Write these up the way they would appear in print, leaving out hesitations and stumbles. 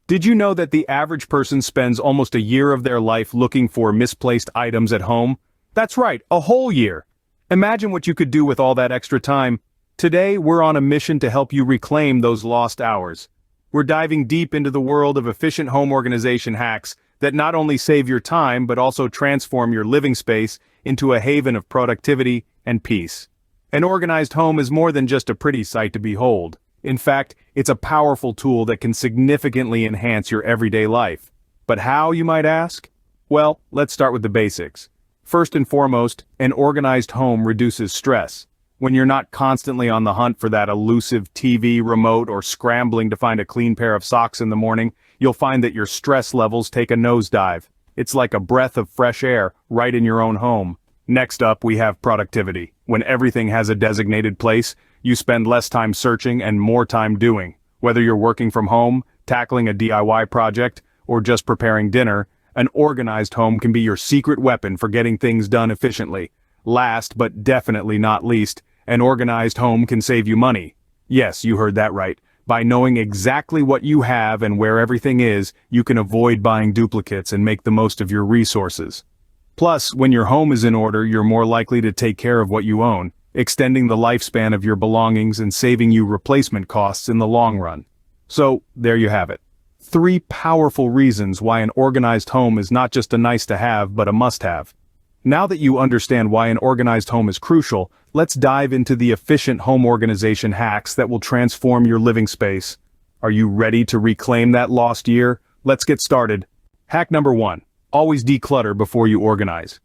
Did you know that the average person spends almost a year of their life looking for misplaced items at home? That's right, a whole year. Imagine what you could do with all that extra time. Today, we're on a mission to help you reclaim those lost hours. We're diving deep into the world of efficient home organization hacks that not only save your time but also transform your living space into a haven of productivity and peace. An organized home is more than just a pretty sight to behold. In fact, it's a powerful tool that can significantly enhance your everyday life. But how, you might ask? Well, let's start with the basics. First and foremost, an organized home reduces stress. When you're not constantly on the hunt for that elusive TV remote or scrambling to find a clean pair of socks in the morning, you'll find that your stress levels take a nosedive. It's like a breath of fresh air right in your own home. Next up, we have productivity. When everything has a designated place, you spend less time searching and more time doing. Whether you're working from home, tackling a DIY project, or just preparing dinner, an organized home can be your secret weapon for getting things done efficiently. Last but definitely not least, an organized home can save you money. Yes, you heard that right. By knowing exactly what you have and where everything is, you can avoid buying duplicates and make the most of your resources. Plus, when your home is in order, you're more likely to take care of what you own, extending the lifespan of your belongings and saving you replacement costs in the long run. So, there you have it. 3 powerful reasons why an organized home is not just a nice-to-have but a must-have. Now that you understand why an organized home is crucial, let's dive into the efficient home organization hacks that will transform your living space. Are you ready to reclaim that lost year? Let's get started. Hack number 1. Always declutter before you organize.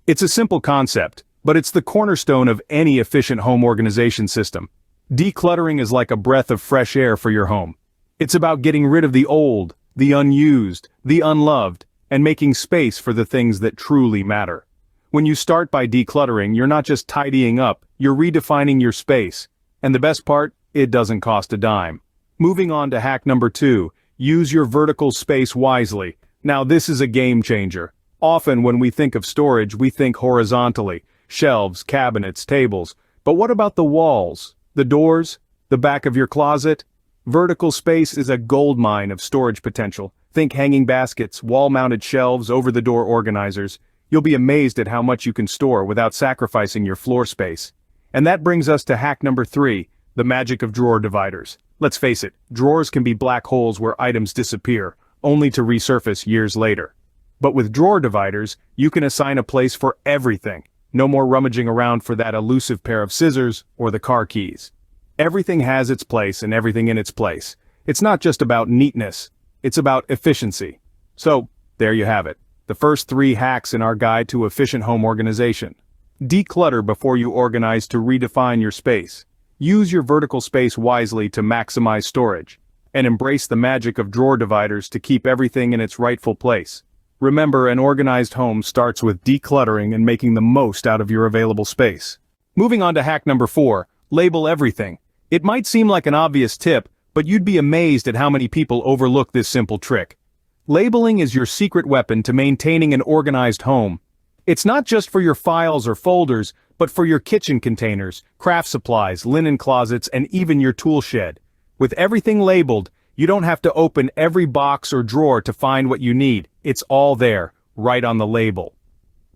It's a simple concept, but it's the cornerstone of any efficient home organization system. Decluttering is like a breath of fresh air for your home. It's about getting rid of the old, the unused, the unloved, and making space for the things that truly matter. When you start by decluttering, you're not just tidying up, you're redefining your space. And the best part, it doesn't cost a dime. Moving on to hack number 2, use your vertical space wisely. Now this is a game changer. Often when we think of storage, we think horizontally, shelves, cabinets, tables. But what about the walls, the doors, the back of your closet? Vertical space is a goldmine of storage potential. Think hanging baskets, wall-mounted shelves, over-the-door organizers. You'll be amazed at how much you can store without sacrificing your floor space. And that brings us to hack number 3, the magic of drawer dividers. Let's face it, drawers can be black holes where items disappear, only to resurface years later. But with drawer dividers, you can assign a place for everything. No more rummaging around for that elusive pair of scissors or the car keys. Everything has its place and everything in its place. It's not just about neatness, it's about efficiency. So, there you have it. The first 3 hacks in our guide to efficient home organization. Declutter before you organize to redefine your space. Use your vertical space wisely to maximize storage. And embrace the magic of drawer dividers to keep everything in its rightful place. Remember, an organized home starts with decluttering and making the most out of your available space. Moving on to hack number 4, label everything. It might seem like an obvious tip, but you'd be amazed at how many people overlook this simple trick. Labeling is your secret weapon to maintaining an organized home. It's not just for your files or folders, but for your kitchen containers, craft supplies, linen closets, and even your tool shed. With everything labeled, you don't have to open every box or drawer to find what you need. It's all there, right on the label.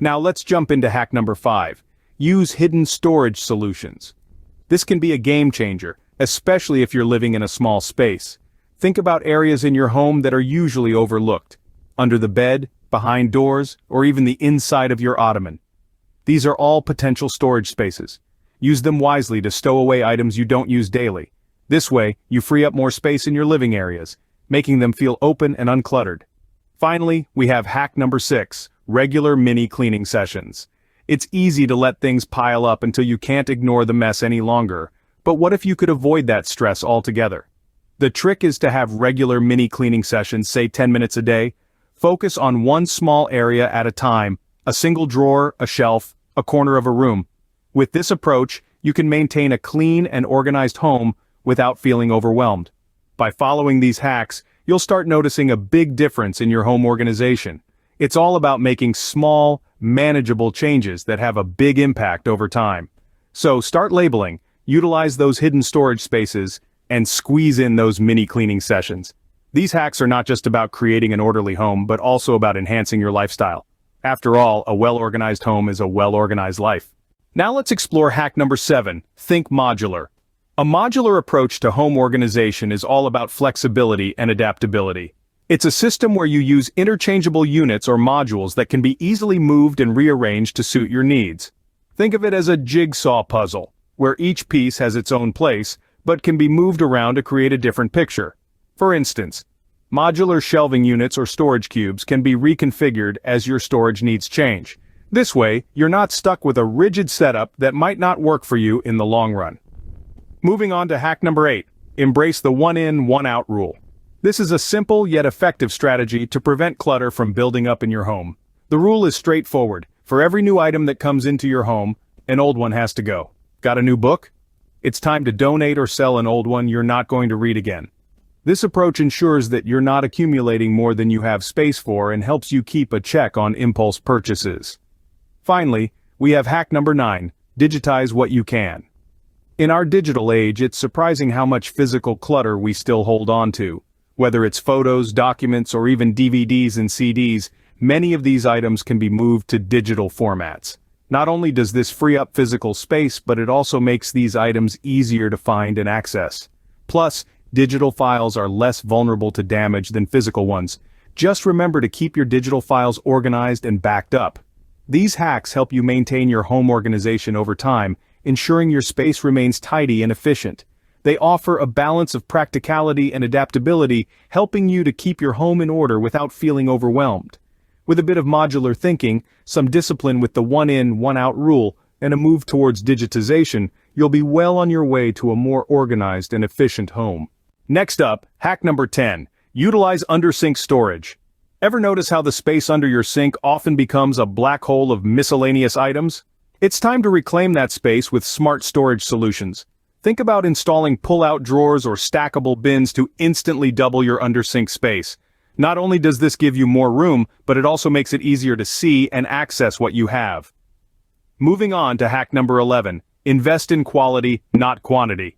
Now let's jump into hack number 5. Use hidden storage solutions. This can be a game changer, especially if you're living in a small space. Think about areas in your home that are usually overlooked. Under the bed, behind doors, or even the inside of your ottoman. These are all potential storage spaces. Use them wisely to stow away items you don't use daily. This way, you free up more space in your living areas, making them feel open and uncluttered. Finally, we have hack number 6, regular mini cleaning sessions. It's easy to let things pile up until you can't ignore the mess any longer. But what if you could avoid that stress altogether? The trick is to have regular mini cleaning sessions, say 10 minutes a day. Focus on one small area at a time, a single drawer, a shelf, a corner of a room. With this approach, you can maintain a clean and organized home without feeling overwhelmed. By following these hacks, you'll start noticing a big difference in your home organization. It's all about making small, manageable changes that have a big impact over time. So start labeling, utilize those hidden storage spaces, and squeeze in those mini cleaning sessions. These hacks are not just about creating an orderly home, but also about enhancing your lifestyle. After all, a well-organized home is a well-organized life. Now let's explore hack number 7, think modular. A modular approach to home organization is all about flexibility and adaptability. It's a system where you use interchangeable units or modules that can be easily moved and rearranged to suit your needs. Think of it as a jigsaw puzzle, where each piece has its own place, but can be moved around to create a different picture. For instance, modular shelving units or storage cubes can be reconfigured as your storage needs change. This way, you're not stuck with a rigid setup that might not work for you in the long run. Moving on to hack number 8, embrace the one-in, one-out rule. This is a simple yet effective strategy to prevent clutter from building up in your home. The rule is straightforward. For every new item that comes into your home, an old one has to go. Got a new book? It's time to donate or sell an old one you're not going to read again. This approach ensures that you're not accumulating more than you have space for and helps you keep a check on impulse purchases. Finally, we have hack number 9, digitize what you can. In our digital age, it's surprising how much physical clutter we still hold on to. Whether it's photos, documents, or even DVDs and CDs, many of these items can be moved to digital formats. Not only does this free up physical space, but it also makes these items easier to find and access. Plus, digital files are less vulnerable to damage than physical ones. Just remember to keep your digital files organized and backed up. These hacks help you maintain your home organization over time, ensuring your space remains tidy and efficient. They offer a balance of practicality and adaptability, helping you to keep your home in order without feeling overwhelmed. With a bit of modular thinking, some discipline with the one-in, one-out rule, and a move towards digitization, you'll be well on your way to a more organized and efficient home. Next up, hack number 10, utilize under-sink storage. Ever notice how the space under your sink often becomes a black hole of miscellaneous items? It's time to reclaim that space with smart storage solutions. Think about installing pull-out drawers or stackable bins to instantly double your under-sink space. Not only does this give you more room, but it also makes it easier to see and access what you have. Moving on to hack number 11, invest in quality, not quantity.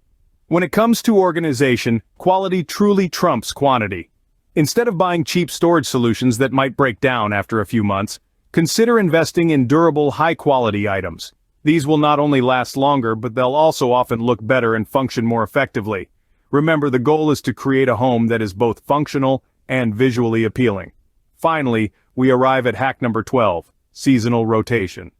When it comes to organization, quality truly trumps quantity. Instead of buying cheap storage solutions that might break down after a few months, consider investing in durable, high-quality items. These will not only last longer, but they'll also often look better and function more effectively. Remember, the goal is to create a home that is both functional and visually appealing. Finally, we arrive at hack number 12, seasonal rotation.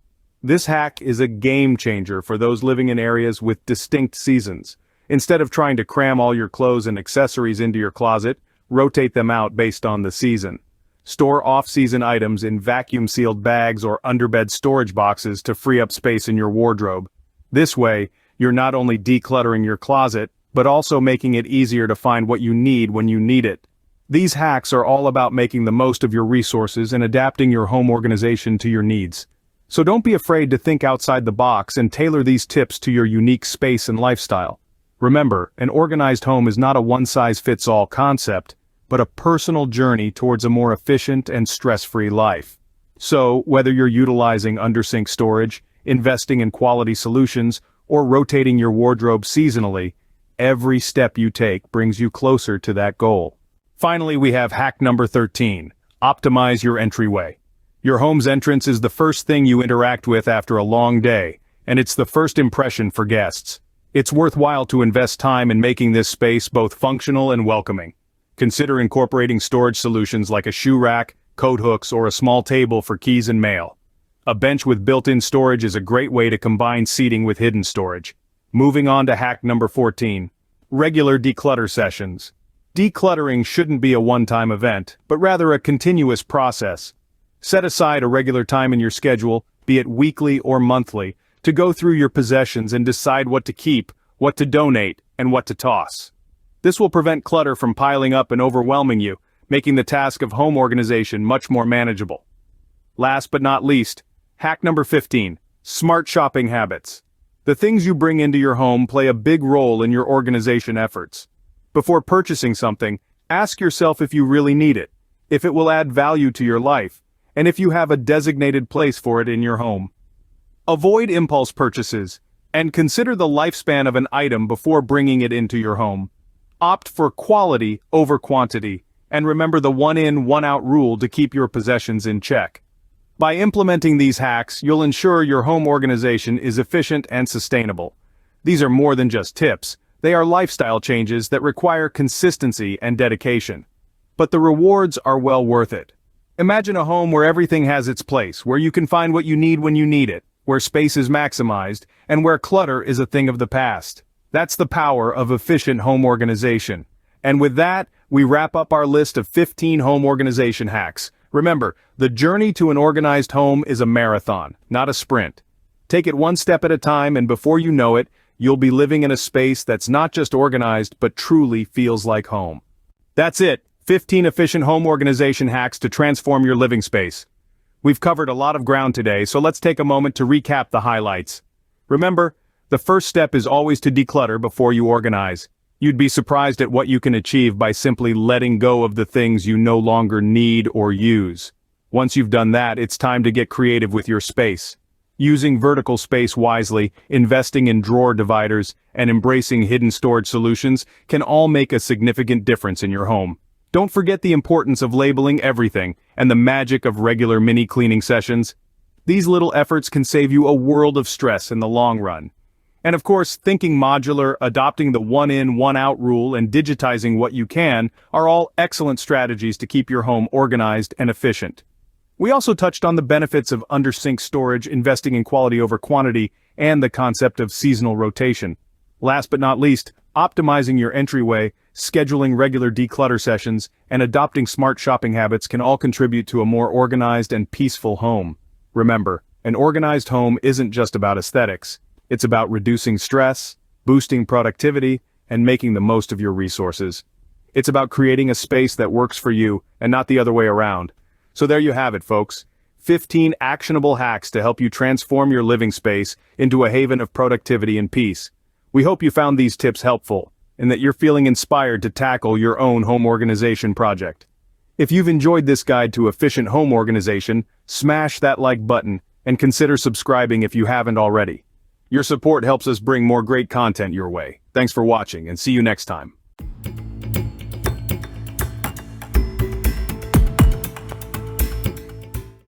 This hack is a game changer for those living in areas with distinct seasons. Instead of trying to cram all your clothes and accessories into your closet, rotate them out based on the season. Store off-season items in vacuum-sealed bags or underbed storage boxes to free up space in your wardrobe. This way, you're not only decluttering your closet, but also making it easier to find what you need when you need it. These hacks are all about making the most of your resources and adapting your home organization to your needs. So don't be afraid to think outside the box and tailor these tips to your unique space and lifestyle. Remember, an organized home is not a one-size-fits-all concept, but a personal journey towards a more efficient and stress-free life. So, whether you're utilizing under-sink storage, investing in quality solutions, or rotating your wardrobe seasonally, every step you take brings you closer to that goal. Finally, we have hack number 13, optimize your entryway. Your home's entrance is the first thing you interact with after a long day, and it's the first impression for guests. It's worthwhile to invest time in making this space both functional and welcoming. Consider incorporating storage solutions like a shoe rack, coat hooks, or a small table for keys and mail. A bench with built-in storage is a great way to combine seating with hidden storage. Moving on to hack number 14, regular declutter sessions. Decluttering shouldn't be a one-time event, but rather a continuous process. Set aside a regular time in your schedule, be it weekly or monthly, to go through your possessions and decide what to keep, what to donate, and what to toss. This will prevent clutter from piling up and overwhelming you, making the task of home organization much more manageable. Last but not least, hack number 15, smart shopping habits. The things you bring into your home play a big role in your organization efforts. Before purchasing something, ask yourself if you really need it, if it will add value to your life, and if you have a designated place for it in your home. Avoid impulse purchases, and consider the lifespan of an item before bringing it into your home. Opt for quality over quantity, And remember the one in, one out rule to keep your possessions in check. By implementing these hacks, you'll ensure your home organization is efficient and sustainable. These are more than just tips. They are lifestyle changes that require consistency and dedication. But the rewards are well worth it. Imagine a home where everything has its place, where you can find what you need when you need it, where space is maximized, and where clutter is a thing of the past. That's the power of efficient home organization. And with that, we wrap up our list of 15 home organization hacks. Remember, the journey to an organized home is a marathon, not a sprint. Take it one step at a time, and before you know it, you'll be living in a space that's not just organized but truly feels like home. That's it, 15 efficient home organization hacks to transform your living space. We've covered a lot of ground today, so let's take a moment to recap the highlights. Remember, the first step is always to declutter before you organize. You'd be surprised at what you can achieve by simply letting go of the things you no longer need or use. Once you've done that, it's time to get creative with your space. Using vertical space wisely, investing in drawer dividers, and embracing hidden storage solutions can all make a significant difference in your home. Don't forget the importance of labeling everything, and the magic of regular mini cleaning sessions. These little efforts can save you a world of stress in the long run. And of course, thinking modular, adopting the one in, one out rule, and digitizing what you can are all excellent strategies to keep your home organized and efficient. We also touched on the benefits of under-sink storage, investing in quality over quantity, and the concept of seasonal rotation. Last but not least, optimizing your entryway, scheduling regular declutter sessions, and adopting smart shopping habits can all contribute to a more organized and peaceful home. Remember, an organized home isn't just about aesthetics. It's about reducing stress, boosting productivity, and making the most of your resources. It's about creating a space that works for you, and not the other way around. So there you have it, folks. 15 actionable hacks to help you transform your living space into a haven of productivity and peace. We hope you found these tips helpful, and that you're feeling inspired to tackle your own home organization project. If you've enjoyed this guide to efficient home organization, smash that like button, and consider subscribing if you haven't already. Your support helps us bring more great content your way. Thanks for watching, and see you next time.